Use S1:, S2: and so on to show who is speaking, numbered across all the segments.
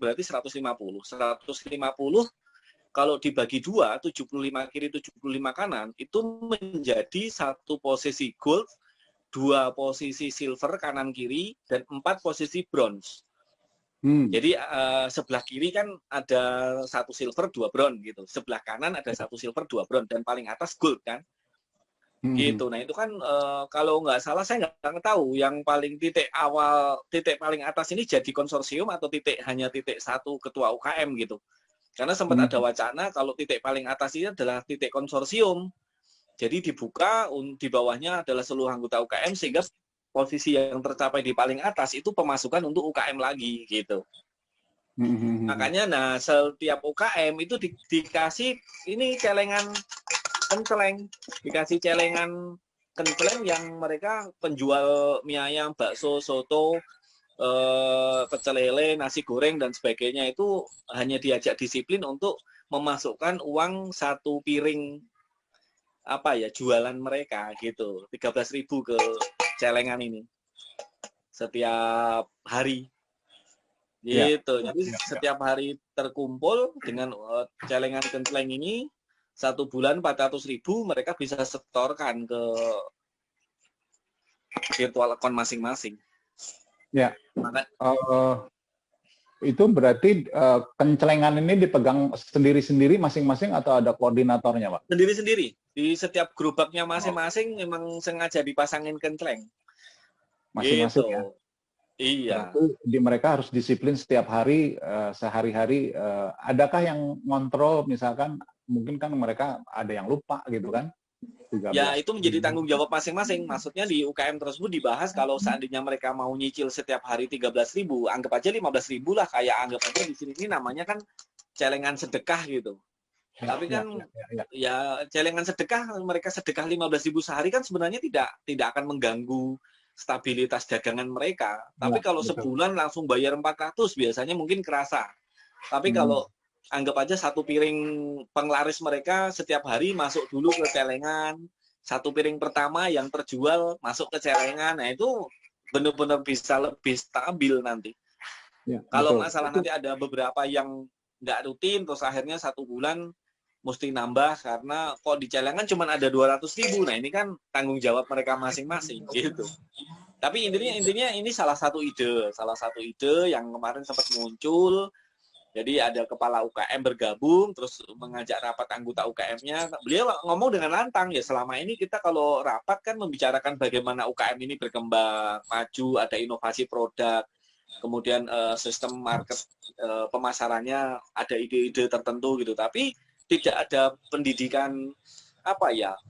S1: berarti 150. 150 kalau dibagi dua, 75 kiri, 75 kanan, itu menjadi satu posisi gold, 2 posisi silver kanan kiri, dan 4 posisi bronze. Jadi sebelah kiri kan ada 1 silver, 2 bronze gitu. Sebelah kanan ada 1 silver, 2 bronze, dan paling atas gold kan. Gitu. Nah itu kan kalau nggak salah saya nggak tahu yang paling titik awal, titik paling atas ini jadi konsorsium atau hanya titik 1 ketua UKM gitu. Karena sempat ada wacana kalau titik paling atas ini adalah titik konsorsium. Jadi dibuka, di bawahnya adalah seluruh anggota UKM, sehingga posisi yang tercapai di paling atas itu pemasukan untuk UKM lagi gitu. Makanya nah setiap UKM itu dikasih ini celengan kenceleng, dikasih celengan kenceleng yang mereka penjual mie ayam, bakso, soto, pecel lele, nasi goreng dan sebagainya itu hanya diajak disiplin untuk memasukkan uang 1 piring jualan mereka gitu, 13.000 ke celengan ini setiap hari gitu. Jadi setiap hari terkumpul dengan celengan kenceleng ini 1 bulan 400.000 mereka bisa setorkan ke virtual account masing-masing.
S2: Ya, itu berarti kencelengan ini dipegang sendiri-sendiri masing-masing atau ada koordinatornya, Pak?
S1: Sendiri-sendiri. Di setiap gerobaknya masing-masing memang sengaja dipasangin kenceleng.
S2: Masing-masing
S1: gitu.
S2: Ya?
S1: Iya.
S2: Berarti mereka harus disiplin setiap hari, sehari-hari. Adakah yang ngontrol, misalkan mungkin kan mereka ada yang lupa gitu kan?
S1: Ya itu menjadi tanggung jawab masing-masing. Maksudnya di UKM tersebut dibahas kalau seandainya mereka mau nyicil setiap hari 13.000, anggap aja 15.000 lah. Kayak anggap aja di sini ini namanya kan celengan sedekah gitu. Tapi kan ya celengan sedekah, mereka sedekah 15.000 sehari kan sebenarnya tidak akan mengganggu stabilitas dagangan mereka. Tapi kalau sebulan langsung bayar 400 biasanya mungkin kerasa. Tapi kalau anggap aja 1 piring penglaris mereka setiap hari masuk dulu ke celengan, 1 piring pertama yang terjual masuk ke celengan, nah itu benar-benar bisa lebih stabil nanti. Kalau masalah nanti ada beberapa yang nggak rutin, terus akhirnya 1 bulan mesti nambah karena kok di celengan cuma ada 200.000, nah ini kan tanggung jawab mereka masing-masing gitu. Tapi intinya ini salah satu ide yang kemarin sempat muncul. Jadi ada kepala UKM bergabung, terus mengajak rapat anggota UKM-nya. Beliau ngomong dengan lantang, ya selama ini kita kalau rapat kan membicarakan bagaimana UKM ini berkembang, maju, ada inovasi produk, kemudian sistem market pemasarannya, ada ide-ide tertentu gitu. Tapi tidak ada pendidikan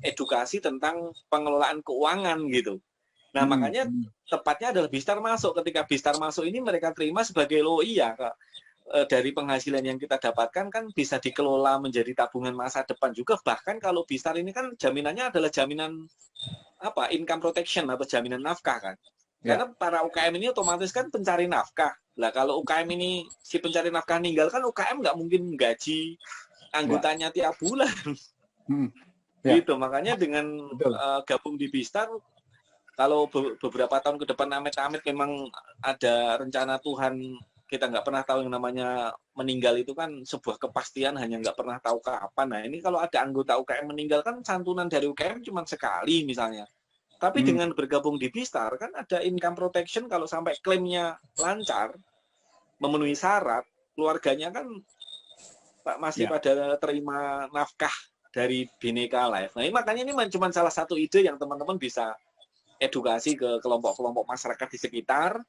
S1: edukasi tentang pengelolaan keuangan gitu. Nah makanya tepatnya adalah Bistar masuk. Ketika Bistar masuk ini mereka terima sebagai dari penghasilan yang kita dapatkan kan bisa dikelola menjadi tabungan masa depan juga. Bahkan kalau Bistar ini kan jaminannya adalah jaminan income protection atau jaminan nafkah kan. Karena para UKM ini otomatis kan pencari nafkah. Lah kalau UKM ini si pencari nafkah meninggal kan UKM nggak mungkin gaji anggotanya tiap bulan. Gitu. Makanya dengan gabung di Bistar, kalau beberapa tahun ke depan amit-amit memang ada rencana Tuhan, kita nggak pernah tahu yang namanya meninggal itu kan sebuah kepastian, hanya nggak pernah tahu kapan. Nah ini kalau ada anggota UKM meninggal kan santunan dari UKM cuma sekali misalnya. Tapi dengan bergabung di Bistar kan ada income protection, kalau sampai klaimnya lancar, memenuhi syarat, keluarganya kan masih pada terima nafkah dari Bhinneka Life. Nah ini makanya ini cuma salah satu ide yang teman-teman bisa edukasi ke kelompok-kelompok masyarakat di sekitar.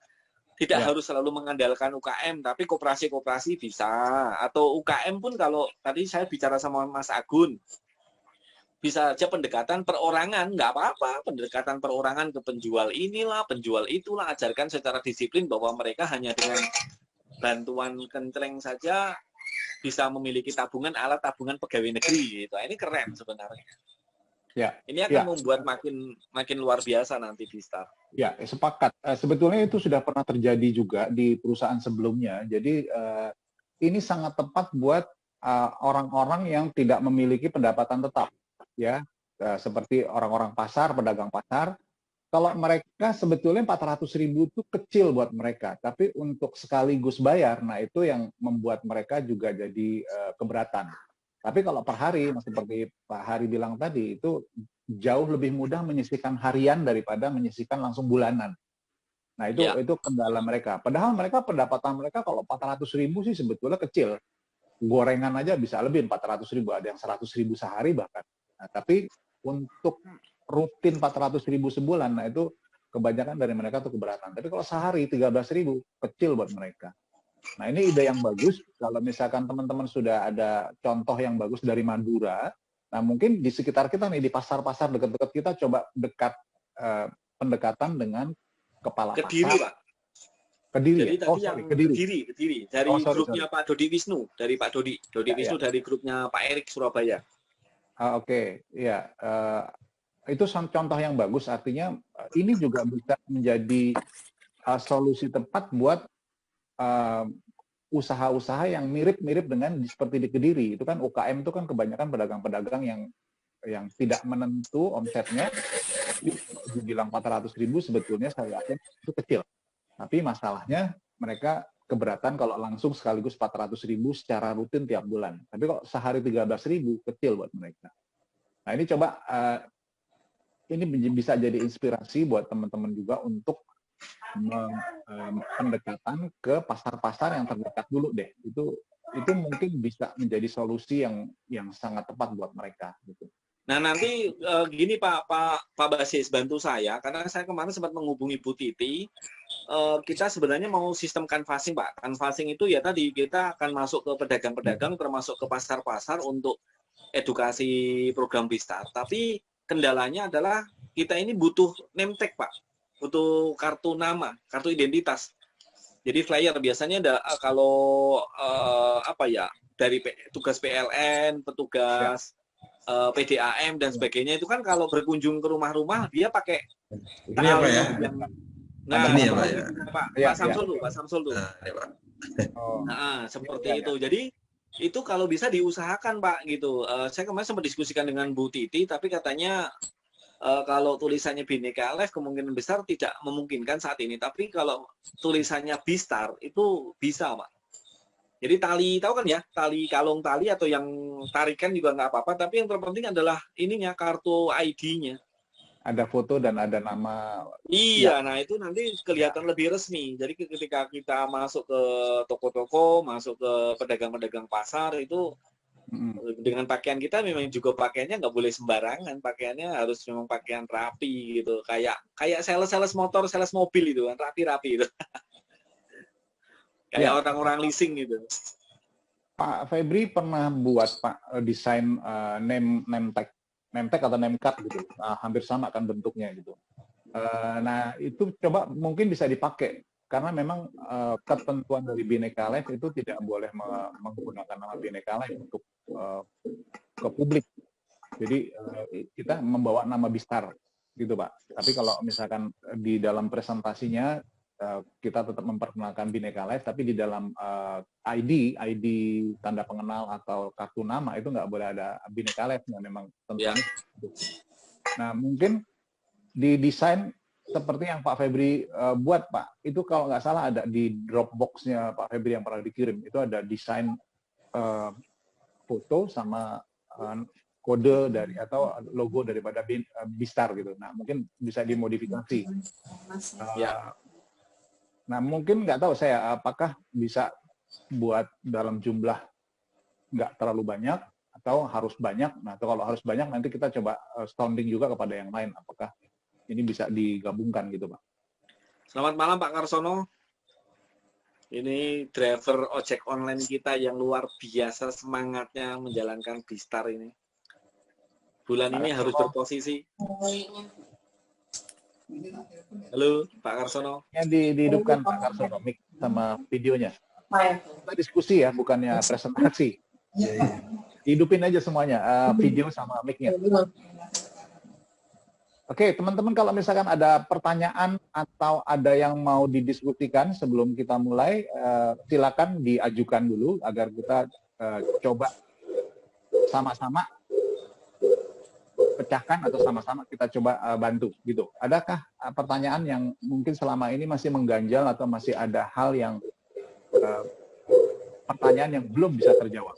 S1: Tidak harus selalu mengandalkan UKM, tapi koperasi-koperasi bisa. Atau UKM pun kalau tadi saya bicara sama Mas Agun, bisa aja pendekatan perorangan, nggak apa-apa. Pendekatan perorangan ke penjual inilah, penjual itulah. Ajarkan secara disiplin bahwa mereka hanya dengan bantuan kenceleng saja bisa memiliki tabungan, alat tabungan pegawai negeri. Gitu. Ini keren sebenarnya. Ini akan membuat makin luar biasa nanti Bistar.
S2: Ya, sepakat. Sebetulnya itu sudah pernah terjadi juga di perusahaan sebelumnya. Jadi ini sangat tepat buat orang-orang yang tidak memiliki pendapatan tetap, ya, seperti orang-orang pasar, pedagang pasar. kalau mereka sebetulnya 400.000 itu kecil buat mereka, tapi untuk sekaligus bayar, nah itu yang membuat mereka juga jadi keberatan. Tapi kalau per hari, seperti Pak Hari bilang tadi, itu jauh lebih mudah menyisihkan harian daripada menyisihkan langsung bulanan. Nah itu kendala mereka. Padahal pendapatan mereka kalau 400.000 sih sebetulnya kecil. Gorengan aja bisa lebih 400.000, ada yang 100.000 sehari bahkan. Nah, tapi untuk rutin 400.000 sebulan, nah itu kebanyakan dari mereka tuh keberatan. Tapi kalau sehari 13.000, kecil buat mereka. Nah ini ide yang bagus, kalau misalkan teman-teman sudah ada contoh yang bagus dari Madura, nah mungkin di sekitar kita nih, di pasar-pasar dekat-dekat kita, coba pendekatan dengan kepala
S1: Kediri,
S2: pasar.
S1: Pak.
S2: Kediri,
S1: jadi
S2: ya?
S1: tadi yang Kediri. Dari grupnya Pak Dodi Wisnu, dari Pak Dodi Wisnu, dari grupnya Pak Erik Surabaya.
S2: Oke, ya. Itu contoh yang bagus, artinya ini juga bisa menjadi solusi tepat buat usaha-usaha yang mirip-mirip dengan seperti di Kediri. Itu kan UKM itu kan kebanyakan pedagang-pedagang yang tidak menentu omsetnya. Dibilang 400.000 sebetulnya saya yakin itu kecil. Tapi masalahnya mereka keberatan kalau langsung sekaligus 400.000 secara rutin tiap bulan. Tapi kalau sehari 13.000 kecil buat mereka. Nah ini coba ini bisa jadi inspirasi buat teman-teman juga untuk pendekatan ke pasar-pasar yang terdekat dulu deh. Itu mungkin bisa menjadi solusi yang sangat tepat buat mereka gitu.
S1: Nah nanti gini Pak Basis, bantu saya karena saya kemarin sempat menghubungi Bu Titi. Kita sebenarnya mau sistem canvassing, Pak. Canvassing itu ya tadi kita akan masuk ke pedagang-pedagang, termasuk ke pasar-pasar untuk edukasi program Bistar. Tapi kendalanya adalah kita ini butuh name tag, Pak. Butuh kartu nama, kartu identitas. Jadi flyer biasanya ada kalau dari tugas PLN, petugas PDAM dan sebagainya itu kan kalau berkunjung ke rumah-rumah dia pakai
S3: ini apa ya?
S1: Nah,
S3: ini ya, Pak ya.
S1: Pak Samsul tuh, Pak Samsul tuh.
S3: Ini, Pak.
S1: Nah, seperti itu. Jadi itu kalau bisa diusahakan, Pak, gitu. Saya kemarin sempat diskusikan dengan Bu Titi, tapi katanya kalau tulisannya Bhinneka Life kemungkinan besar tidak memungkinkan saat ini. Tapi kalau tulisannya Bistar itu bisa, Pak. Jadi tali, tahu kan ya, tali kalung tali atau yang tarikan juga nggak apa-apa. Tapi yang terpenting adalah ininya, kartu ID-nya.
S2: Ada foto dan ada nama.
S1: Iya, nah itu nanti kelihatan lebih resmi. Jadi ketika kita masuk ke toko-toko, masuk ke pedagang-pedagang pasar itu dengan pakaian kita memang juga pakaiannya nggak boleh sembarangan. Pakaiannya harus memang pakaian rapi gitu. Kayak sales motor, sales mobil itu kan rapi-rapi itu. Kayak orang-orang leasing gitu.
S2: Pak Febri pernah buat desain name tag atau name card gitu, hampir sama kan bentuknya gitu. Nah itu coba mungkin bisa dipakai karena memang ketentuan dari Bhinneka Life itu tidak boleh menggunakan nama Bhinneka Life untuk ke publik. Jadi kita membawa nama Bistar gitu Pak. Tapi kalau misalkan di dalam presentasinya kita tetap memperkenalkan Bhinneka Life, tapi di dalam ID tanda pengenal atau kartu nama itu nggak boleh ada Bhinneka Life, memang tentunya. Nah mungkin didesain seperti yang Pak Febri buat Pak, itu kalau nggak salah ada di Dropbox-nya Pak Febri yang pernah dikirim, itu ada desain foto sama kode dari atau logo daripada Bistar gitu. Nah mungkin bisa dimodifikasi. Nah mungkin nggak tahu saya apakah bisa buat dalam jumlah nggak terlalu banyak atau harus banyak. Nah atau kalau harus banyak nanti kita coba sounding juga kepada yang lain apakah ini bisa digabungkan gitu Pak.
S1: Selamat malam Pak Karsono. Ini driver ojek online kita yang luar biasa semangatnya menjalankan Bistar ini. Bulan ini harus berposisi. Halo, Pak Karsono.
S2: Yang dihidupkan Pak Karsono, mic sama videonya. Kita diskusi ya, bukannya presentasi. Hidupin aja semuanya, video sama mic-nya. Oke, teman-teman kalau misalkan ada pertanyaan atau ada yang mau didiskusikan sebelum kita mulai, silakan diajukan dulu agar kita coba sama-sama pecahkan atau sama-sama kita coba bantu gitu. Adakah pertanyaan yang mungkin selama ini masih mengganjal atau masih ada hal yang pertanyaan yang belum bisa terjawab?